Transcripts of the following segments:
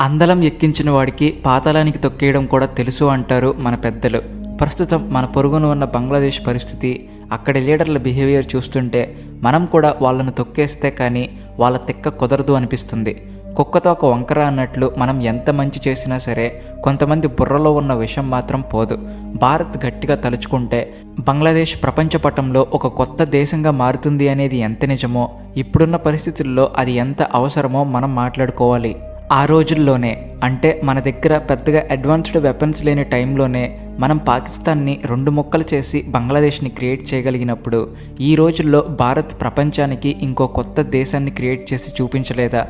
అందలం ఎక్కించిన వాడికి పాతాళానికి తొక్కేయడం కూడా తెలుసు అంటారు మన పెద్దలు. ప్రస్తుతం మన పొరుగున ఉన్న బంగ్లాదేశ్ పరిస్థితి, అక్కడి లీడర్ల బిహేవియర్ చూస్తుంటే మనం కూడా వాళ్ళను తొక్కేస్తే కానీ వాళ్ళ తిక్క కుదరదు అనిపిస్తుంది. కుక్కతో ఒక వంకర అన్నట్లు మనం ఎంత మంచి చేసినా సరే కొంతమంది బుర్రలో ఉన్న విషం మాత్రం పోదు. భారత్ గట్టిగా తలుచుకుంటే బంగ్లాదేశ్ ప్రపంచ పటంలో ఒక కొత్త దేశంగా మారుతుంది అనేది ఎంత నిజమో, ఇప్పుడున్న పరిస్థితుల్లో అది ఎంత అవసరమో మనం మాట్లాడుకోవాలి. ఆ రోజుల్లోనే, అంటే మన దగ్గర పెద్దగా అడ్వాన్స్డ్ వెపన్స్ లేని టైంలోనే మనం పాకిస్తాన్ని రెండు ముక్కలు చేసి బంగ్లాదేశ్ని క్రియేట్ చేయగలిగినప్పుడు, ఈ రోజుల్లో భారత్ ప్రపంచానికి ఇంకో కొత్త దేశాన్ని క్రియేట్ చేసి చూపించలేదా?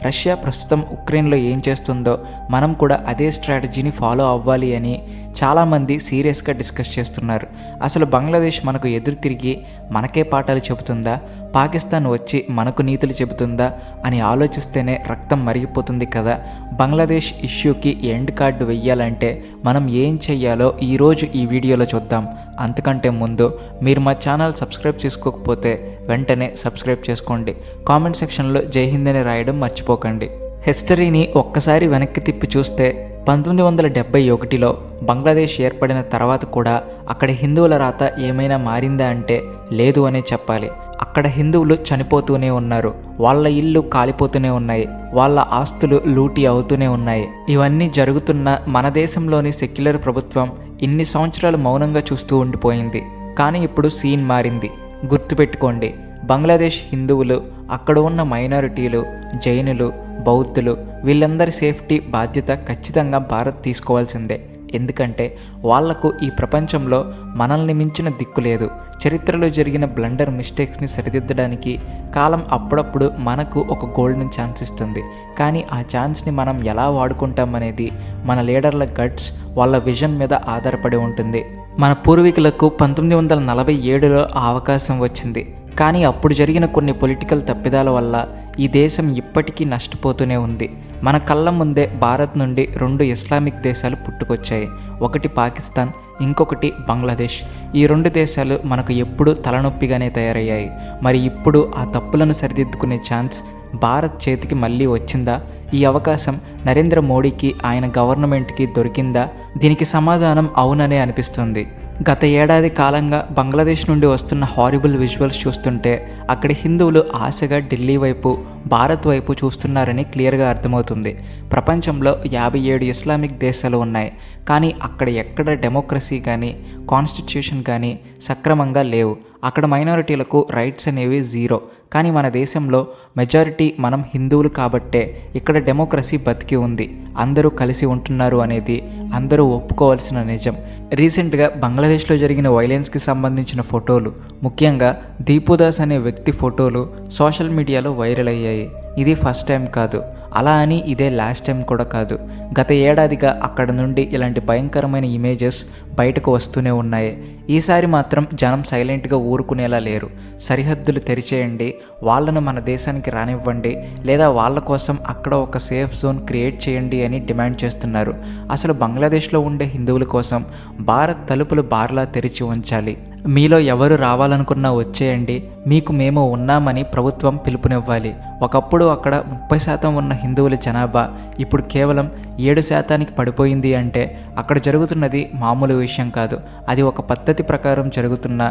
రష్యా ప్రస్తుతం ఉక్రెయిన్లో ఏం చేస్తుందో మనం కూడా అదే స్ట్రాటజీని ఫాలో అవ్వాలి అని చాలామంది సీరియస్గా డిస్కస్ చేస్తున్నారు. అసలు బంగ్లాదేశ్ మనకు ఎదురు తిరిగి మనకే పాఠాలు చెబుతుందా, పాకిస్తాన్ వచ్చి మనకు నీతులు చెబుతుందా అని ఆలోచిస్తేనే రక్తం మరిగిపోతుంది కదా. బంగ్లాదేశ్ ఇష్యూకి ఎండ్ కార్డు వెయ్యాలంటే మనం ఏం చెయ్యాలో ఈరోజు ఈ వీడియోలో చూద్దాం. అంతకంటే ముందు మీరు మా ఛానల్ సబ్స్క్రైబ్ చేసుకోకపోతే వెంటనే సబ్స్క్రైబ్ చేసుకోండి. కామెంట్ సెక్షన్లో జై హింద్ అని రాయడం మర్చిపోకండి. హిస్టరీని ఒక్కసారి వెనక్కి తిప్పి చూస్తే 1971లో బంగ్లాదేశ్ ఏర్పడిన తర్వాత కూడా అక్కడ హిందువుల రాత ఏమైనా మారిందా అంటే లేదు అనే చెప్పాలి. అక్కడ హిందువులు చనిపోతూనే ఉన్నారు, వాళ్ళ ఇళ్ళు కాలిపోతూనే ఉన్నాయి, వాళ్ళ ఆస్తులు లూటీ అవుతూనే ఉన్నాయి. ఇవన్నీ జరుగుతున్న మన దేశంలోని సెక్యులర్ ప్రభుత్వం ఇన్ని సంవత్సరాలు మౌనంగా చూస్తూ ఉండిపోయింది. కానీ ఇప్పుడు సీన్ మారింది. గుర్తుపెట్టుకోండి, బంగ్లాదేశ్ హిందువులు, అక్కడ ఉన్న మైనారిటీలు, జైనులు, బౌద్ధులు, వీళ్ళందరి సేఫ్టీ బాధ్యత ఖచ్చితంగా భారత్ తీసుకోవాల్సిందే. ఎందుకంటే వాళ్లకు ఈ ప్రపంచంలో మనల్ని మించిన దిక్కు లేదు. చరిత్రలో జరిగిన బ్లండర్ మిస్టేక్స్ని సరిదిద్దడానికి కాలం అప్పుడప్పుడు మనకు ఒక గోల్డెన్ ఛాన్స్ ఇస్తుంది. కానీ ఆ ఛాన్స్ని మనం ఎలా వాడుకుంటామనేది మన లీడర్ల గట్స్, వాళ్ళ విజన్ మీద ఆధారపడి ఉంటుంది. మన పూర్వీకులకు 1947లో ఆ అవకాశం వచ్చింది. కానీ అప్పుడు జరిగిన కొన్ని పొలిటికల్ తప్పిదాల వల్ల ఈ దేశం ఇప్పటికీ నష్టపోతూనే ఉంది. మన కళ్ళ ముందే భారత్ నుండి రెండు ఇస్లామిక్ దేశాలు పుట్టుకొచ్చాయి. ఒకటి పాకిస్తాన్, ఇంకొకటి బంగ్లాదేశ్. ఈ రెండు దేశాలు మనకు ఎప్పుడూ తలనొప్పిగానే తయారయ్యాయి. మరి ఇప్పుడు ఆ తప్పులను సరిదిద్దుకునే ఛాన్స్ భారత్ చేతికి మళ్ళీ వచ్చిందా? ఈ అవకాశం నరేంద్ర మోడీకి, ఆయన గవర్నమెంట్కి దొరికిందా? దీనికి సమాధానం అవుననే అనిపిస్తుంది. గత ఏడాది కాలంగా బంగ్లాదేశ్ నుండి వస్తున్న హారిబుల్ విజువల్స్ చూస్తుంటే అక్కడి హిందువులు ఆశగా ఢిల్లీ వైపు, భారత్ వైపు చూస్తున్నారని క్లియర్గా అర్థమవుతుంది. ప్రపంచంలో 57 ఇస్లామిక్ దేశాలు ఉన్నాయి, కానీ అక్కడ ఎక్కడ డెమోక్రసీ కానీ కాన్స్టిట్యూషన్ కానీ సక్రమంగా లేవు. అక్కడ మైనారిటీలకు రైట్స్ అనేవి జీరో. కానీ మన దేశంలో మెజారిటీ మనం హిందువులు కాబట్టే ఇక్కడ డెమోక్రసీ బతికి ఉంది, అందరూ కలిసి ఉంటున్నారు అనేది అందరూ ఒప్పుకోవాల్సిన నిజం. రీసెంట్గా బంగ్లాదేశ్లో జరిగిన వైలెన్స్కి సంబంధించిన ఫోటోలు, ముఖ్యంగా దీపుదాస్ అనే వ్యక్తి ఫోటోలు సోషల్ మీడియాలో వైరల్ అయ్యాయి. ఇది ఫస్ట్ టైం కాదు, అలా అని ఇదే లాస్ట్ టైం కూడా కాదు. గత ఏడాదిగా అక్కడ నుండి ఇలాంటి భయంకరమైన ఇమేజెస్ బయటకు వస్తూనే ఉన్నాయి. ఈసారి మాత్రం జనం సైలెంట్గా ఊరుకునేలా లేరు. సరిహద్దులు తెరిచేయండి, వాళ్ళను మన దేశానికి రానివ్వండి, లేదా వాళ్ళ కోసం అక్కడ ఒక సేఫ్ జోన్ క్రియేట్ చేయండి అని డిమాండ్ చేస్తున్నారు. అసలు బంగ్లాదేశ్లో ఉండే హిందువుల కోసం భారత్ తలుపులు బార్లా తెరిచి ఉంచాలి. మీలో ఎవరు రావాలనుకున్నా వచ్చేయండి, మీకు మేము ఉన్నామని ప్రభుత్వం పిలుపునివ్వాలి. ఒకప్పుడు అక్కడ 30% ఉన్న హిందువుల జనాభా ఇప్పుడు కేవలం 7% పడిపోయింది అంటే అక్కడ జరుగుతున్నది మామూలు విషయం కాదు. అది ఒక పద్ధతి ప్రకారం జరుగుతున్న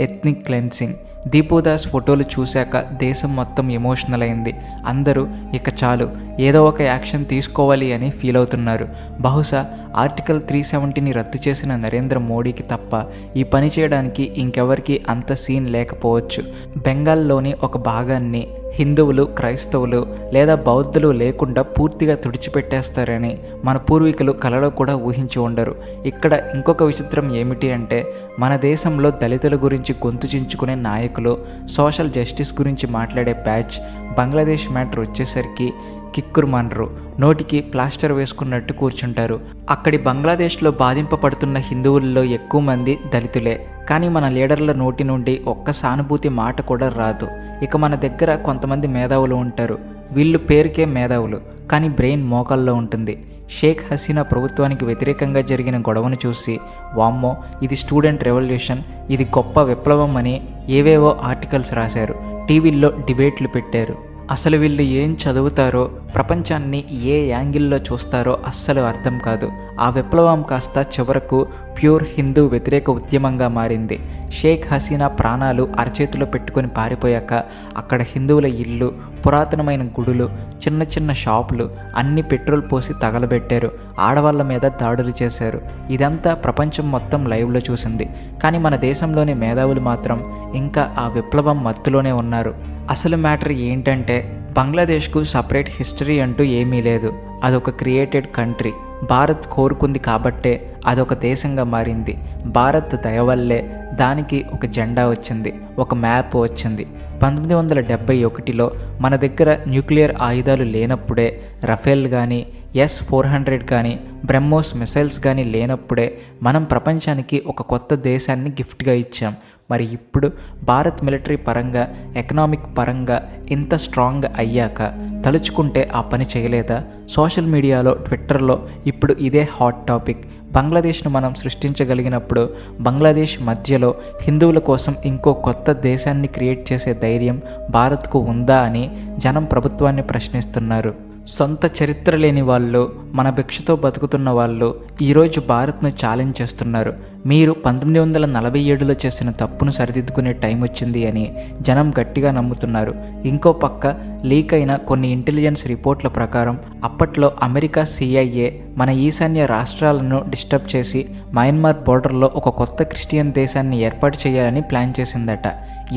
ఎథ్నిక్ క్లెన్సింగ్. దీపుదాస్ ఫోటోలు చూశాక దేశం మొత్తం ఎమోషనల్ అయింది. అందరూ ఇక చాలు, ఏదో ఒక యాక్షన్ తీసుకోవాలి అని ఫీల్ అవుతున్నారు. బహుశా ఆర్టికల్ 370ని రద్దు చేసిన నరేంద్ర మోడీకి తప్ప ఈ పని చేయడానికి ఇంకెవరికి అంత సీన్ లేకపోవచ్చు. బెంగాల్లోని ఒక భాగాన్ని హిందువులు, క్రైస్తవులు లేదా బౌద్ధులు లేకుండా పూర్తిగా తుడిచిపెట్టేస్తారని మన పూర్వీకులు కలలో కూడా ఊహించి ఉండరు. ఇక్కడ ఇంకొక విచిత్రం ఏమిటి అంటే మన దేశంలో దళితుల గురించి గొంతు చించుకునే నాయకులు, సోషల్ జస్టిస్ గురించి మాట్లాడే బ్యాచ్ బంగ్లాదేశ్ మ్యాటర్ వచ్చేసరికి కిక్కురుమనరు, నోటికి ప్లాస్టర్ వేసుకున్నట్టు కూర్చుంటారు. అక్కడి బంగ్లాదేశ్లో బాధింపబడుతున్న హిందువుల్లో ఎక్కువ మంది దళితులే. కానీ మన లీడర్ల నోటి నుండి ఒక్క సానుభూతి మాట కూడా రాదు. ఇక మన దగ్గర కొంతమంది మేధావులు ఉంటారు. వీళ్ళు పేరుకే మేధావులు, కానీ బ్రెయిన్ మోకాల్లో ఉంటుంది. షేక్ హసీనా ప్రభుత్వానికి వ్యతిరేకంగా జరిగిన గొడవను చూసి వామ్మో ఇది స్టూడెంట్ రెవల్యూషన్, ఇది గొప్ప విప్లవం అని ఏవేవో ఆర్టికల్స్ రాశారు, టీవీల్లో డిబేట్లు పెట్టారు. అసలు వీళ్ళు ఏం చదువుతారో, ప్రపంచాన్ని ఏ యాంగిల్లో చూస్తారో అస్సలు అర్థం కాదు. ఆ విప్లవం కాస్త చివరకు ప్యూర్ హిందూ వ్యతిరేక ఉద్యమంగా మారింది. షేక్ హసీనా ప్రాణాలు అరచేతిలో పెట్టుకొని పారిపోయాక అక్కడ హిందువుల ఇల్లు, పురాతనమైన గుడులు, చిన్న చిన్న షాపులు అన్ని పెట్రోల్ పోసి తగలబెట్టారు. ఆడవాళ్ళ మీద దాడులు చేశారు. ఇదంతా ప్రపంచం మొత్తం లైవ్లో చూసింది. కానీ మన దేశంలోని మేధావులు మాత్రం ఇంకా ఆ విప్లవం మత్తులోనే ఉన్నారు. అసలు మ్యాటర్ ఏంటంటే, బంగ్లాదేశ్కు సపరేట్ హిస్టరీ అంటూ ఏమీ లేదు. అదొక క్రియేటెడ్ కంట్రీ. భారత్ కోరుకుంది కాబట్టే అదొక దేశంగా మారింది. భారత్ దయ వల్లే దానికి ఒక జెండా వచ్చింది, ఒక మ్యాప్ వచ్చింది. 1971లో మన దగ్గర న్యూక్లియర్ ఆయుధాలు లేనప్పుడే, రఫేల్ కానీ, S-400 కానీ, బ్రహ్మోస్ మిసైల్స్ కానీ లేనప్పుడే మనం ప్రపంచానికి ఒక కొత్త దేశాన్ని గిఫ్ట్గా ఇచ్చాం. మరి ఇప్పుడు భారత్ మిలిటరీ పరంగా, ఎకనామిక్ పరంగా ఇంత స్ట్రాంగ్ అయ్యాక తలుచుకుంటే ఆ పని చేయలేదా? సోషల్ మీడియాలో, ట్విట్టర్లో ఇప్పుడు ఇదే హాట్ టాపిక్. బంగ్లాదేశ్ను మనం సృష్టించగలిగినప్పుడు బంగ్లాదేశ్ మధ్యలో హిందువుల కోసం ఇంకో కొత్త దేశాన్ని క్రియేట్ చేసే ధైర్యం భారత్కు ఉందా అని జనం ప్రభుత్వాన్ని ప్రశ్నిస్తున్నారు. సొంత చరిత్ర లేని వాళ్ళు, మన భిక్షతో బతుకుతున్న వాళ్ళు ఈరోజు భారత్ను ఛాలెంజ్ చేస్తున్నారు. మీరు 1947లో చేసిన తప్పును సరిదిద్దుకునే టైం వచ్చింది అని జనం గట్టిగా నమ్ముతున్నారు. ఇంకో పక్క లీక్ అయిన కొన్ని ఇంటెలిజెన్స్ రిపోర్ట్ల ప్రకారం అప్పట్లో అమెరికా CIA మన ఈశాన్య రాష్ట్రాలను డిస్టర్బ్ చేసి మయన్మార్ బోర్డర్లో ఒక కొత్త క్రిస్టియన్ దేశాన్ని ఏర్పాటు చేయాలని ప్లాన్ చేసిందట.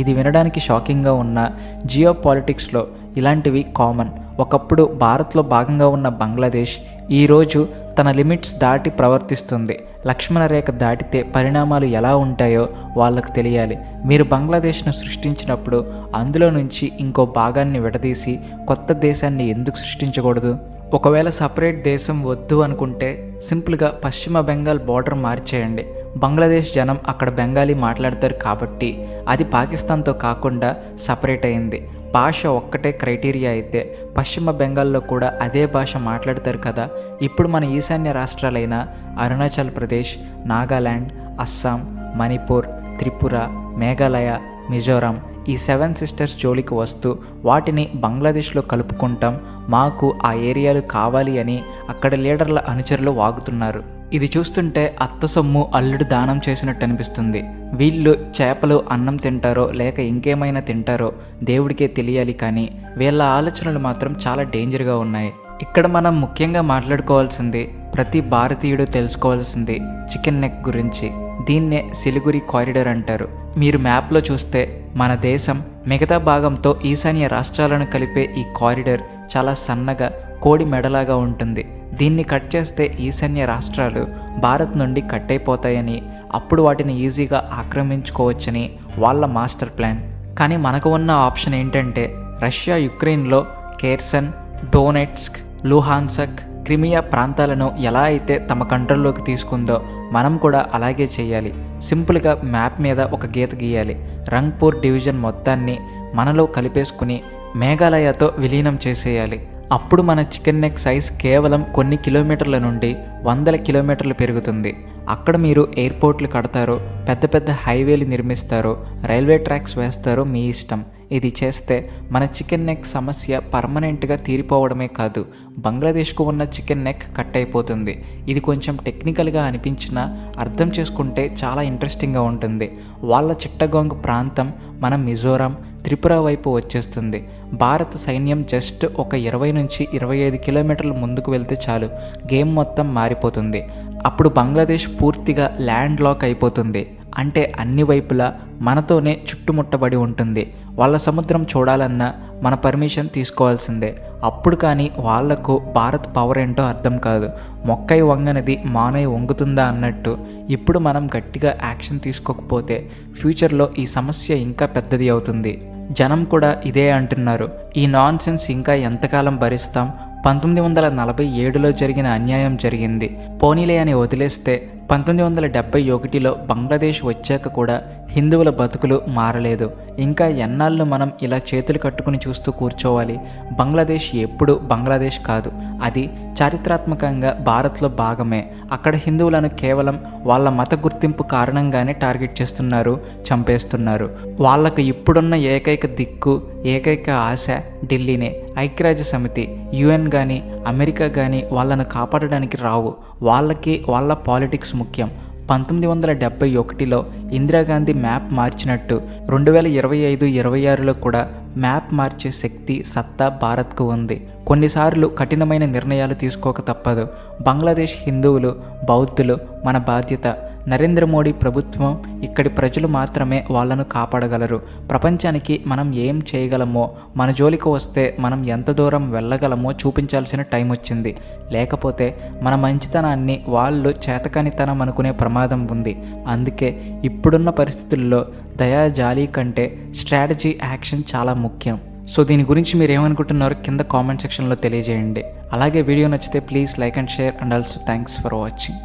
ఇది వినడానికి షాకింగ్గా ఉన్న జియో పాలిటిక్స్లో ఇలాంటివి కామన్. ఒకప్పుడు భారత్లో భాగంగా ఉన్న బంగ్లాదేశ్ ఈరోజు తన లిమిట్స్ దాటి ప్రవర్తిస్తుంది. లక్ష్మణ రేఖ దాటితే పరిణామాలు ఎలా ఉంటాయో వాళ్ళకు తెలియాలి. మీరు బంగ్లాదేశ్ను సృష్టించినప్పుడు అందులో నుంచి ఇంకో భాగాన్ని విడదీసి కొత్త దేశాన్ని ఎందుకు సృష్టించకూడదు? ఒకవేళ సపరేట్ దేశం వద్దు అనుకుంటే సింపుల్గా పశ్చిమ బెంగాల్ బోర్డర్ మార్చేయండి. బంగ్లాదేశ్ జనం అక్కడ బెంగాలీ మాట్లాడతారు కాబట్టి అది పాకిస్తాన్తో కాకుండా సపరేట్ అయింది. భాష ఒక్కటే క్రైటీరియా అయితే పశ్చిమ బెంగాల్లో కూడా అదే భాష మాట్లాడతారు కదా. ఇప్పుడు మన ఈశాన్య రాష్ట్రాలైన అరుణాచల్ ప్రదేశ్, నాగాల్యాండ్, అస్సాం, మణిపూర్, త్రిపుర, మేఘాలయ, మిజోరాం ఈ 7 సిస్టర్స్ జోలికి వస్తూ వాటిని బంగ్లాదేశ్లో కలుపుకుంటాం, మాకు ఆ ఏరియాలు కావాలి అని అక్కడ లీడర్ల అనుచరులు వాగుతున్నారు. ఇది చూస్తుంటే అత్త సొమ్ము అల్లుడు దానం చేసినట్టు అనిపిస్తుంది. వీళ్ళు చేపలు అన్నం తింటారో లేక ఇంకేమైనా తింటారో దేవుడికే తెలియాలి. కానీ వీళ్ళ ఆలోచనలు మాత్రం చాలా డేంజర్గా ఉన్నాయి. ఇక్కడ మనం ముఖ్యంగా మాట్లాడుకోవాల్సింది, ప్రతి భారతీయుడు తెలుసుకోవాల్సింది చికెన్ నెక్ గురించి. దీన్నే సిలిగురి కారిడార్ అంటారు. మీరు మ్యాప్లో చూస్తే మన దేశం మిగతా భాగంతో ఈశాన్య రాష్ట్రాలను కలిపే ఈ కారిడార్ చాలా సన్నగా కోడి మెడలాగా ఉంటుంది. దీన్ని కట్ చేస్తే ఈశాన్య రాష్ట్రాలు భారత్ నుండి కట్ అయిపోతాయని, అప్పుడు వాటిని ఈజీగా ఆక్రమించుకోవచ్చని వాళ్ళ మాస్టర్ ప్లాన్. కానీ మనకు ఉన్న ఆప్షన్ ఏంటంటే, Russia యుక్రెయిన్లో Kherson, Donetsk, Luhansk, Crimea ప్రాంతాలను ఎలా అయితే తమ కంట్రోల్లోకి తీసుకుందో మనం కూడా అలాగే చేయాలి. సింపుల్గా మ్యాప్ మీద ఒక గీత గీయాలి. రంగ్పూర్ డివిజన్ మొత్తాన్ని మనలో కలిపేసుకుని మేఘాలయతో విలీనం చేసేయాలి. అప్పుడు మన చికెన్ నెక్ సైజ్ కేవలం కొన్ని కిలోమీటర్ల నుండి 100 కిలోమీటర్లు పెరుగుతుంది. అక్కడ మీరు ఎయిర్పోర్ట్లు కడతారో, పెద్ద పెద్ద హైవేలు నిర్మిస్తారో, రైల్వే ట్రాక్స్ వేస్తారో మీ ఇష్టం. ఇది చేస్తే మన చికెన్ నెక్ సమస్య పర్మనెంట్గా తీరిపోవడమే కాదు, బంగ్లాదేశ్కు ఉన్న చికెన్ నెక్ కట్ అయిపోతుంది. ఇది కొంచెం టెక్నికల్గా అనిపించినా అర్థం చేసుకుంటే చాలా ఇంట్రెస్టింగ్గా ఉంటుంది. వాళ్ళ చిట్టగోంగ్ ప్రాంతం మన మిజోరాం, త్రిపుర వైపు వచ్చేస్తుంది. భారత సైన్యం జస్ట్ ఒక 20 నుంచి 25 కిలోమీటర్లు ముందుకు వెళ్తే చాలు, గేమ్ మొత్తం మారిపోతుంది. అప్పుడు బంగ్లాదేశ్ పూర్తిగా ల్యాండ్ లాక్ అయిపోతుంది. అంటే అన్ని వైపులా మనతోనే చుట్టుముట్టబడి ఉంటుంది. వాళ్ళ సముద్రం చూడాలన్నా మన పర్మిషన్ తీసుకోవాల్సిందే. అప్పుడు కానీ వాళ్లకు భారత్ పవర్ ఏంటో అర్థం కాదు. మొక్కై వంగనది మానై వంగుతుందా అన్నట్టు ఇప్పుడు మనం గట్టిగా యాక్షన్ తీసుకోకపోతే ఫ్యూచర్లో ఈ సమస్య ఇంకా పెద్దది అవుతుంది. జనం కూడా ఇదే అంటున్నారు. ఈ నాన్ సెన్స్ ఇంకా ఎంతకాలం భరిస్తాం? 1947లో జరిగిన అన్యాయం జరిగింది, పోనీలే అని వదిలేస్తే 1971లో బంగ్లాదేశ్ వచ్చాక కూడా హిందువుల బతుకులు మారలేదు. ఇంకా ఎన్నాళ్ళు మనం ఇలా చేతులు కట్టుకుని చూస్తూ కూర్చోవాలి? బంగ్లాదేశ్ ఎప్పుడు బంగ్లాదేశ్ కాదు, అది చారిత్రాత్మకంగా భారత్లో భాగమే. అక్కడ హిందువులను కేవలం వాళ్ళ మత గుర్తింపు కారణంగానే టార్గెట్ చేస్తున్నారు, చంపేస్తున్నారు. వాళ్ళకు ఇప్పుడున్న ఏకైక దిక్కు, ఏకైక ఆశ ఢిల్లీనే. ఐక్యరాజ్య సమితి, UN కానీ అమెరికా కానీ వాళ్ళను కాపాడడానికి రావు. వాళ్ళకి వాళ్ళ పాలిటిక్స్ ముఖ్యం. 1971లో ఇందిరాగాంధీ మ్యాప్ మార్చినట్టు 2025-26లో కూడా మ్యాప్ మార్చే శక్తి, సత్తా భారత్కు ఉంది. కొన్నిసార్లు కఠినమైన నిర్ణయాలు తీసుకోక తప్పదు. బంగ్లాదేశ్ హిందువులు, బౌద్ధులు మన బాధ్యత. నరేంద్ర మోడీ ప్రభుత్వం, ఇక్కడి ప్రజలు మాత్రమే వాళ్ళను కాపాడగలరు. ప్రపంచానికి మనం ఏం చేయగలమో, మన జోలికి వస్తే మనం ఎంత దూరం వెళ్ళగలమో చూపించాల్సిన టైం వచ్చింది. లేకపోతే మన మంచితనాన్ని వాళ్ళు చేతకానితనం అనుకునే ప్రమాదం ఉంది. అందుకే ఇప్పుడున్న పరిస్థితుల్లో దయా, జాలి కంటే స్ట్రాటజీ, యాక్షన్ చాలా ముఖ్యం. సో దీని గురించి మీరు ఏమనుకుంటున్నారో కింద కామెంట్ సెక్షన్లో తెలియజేయండి. అలాగే వీడియో నచ్చితే please like and share, and also thanks for watching.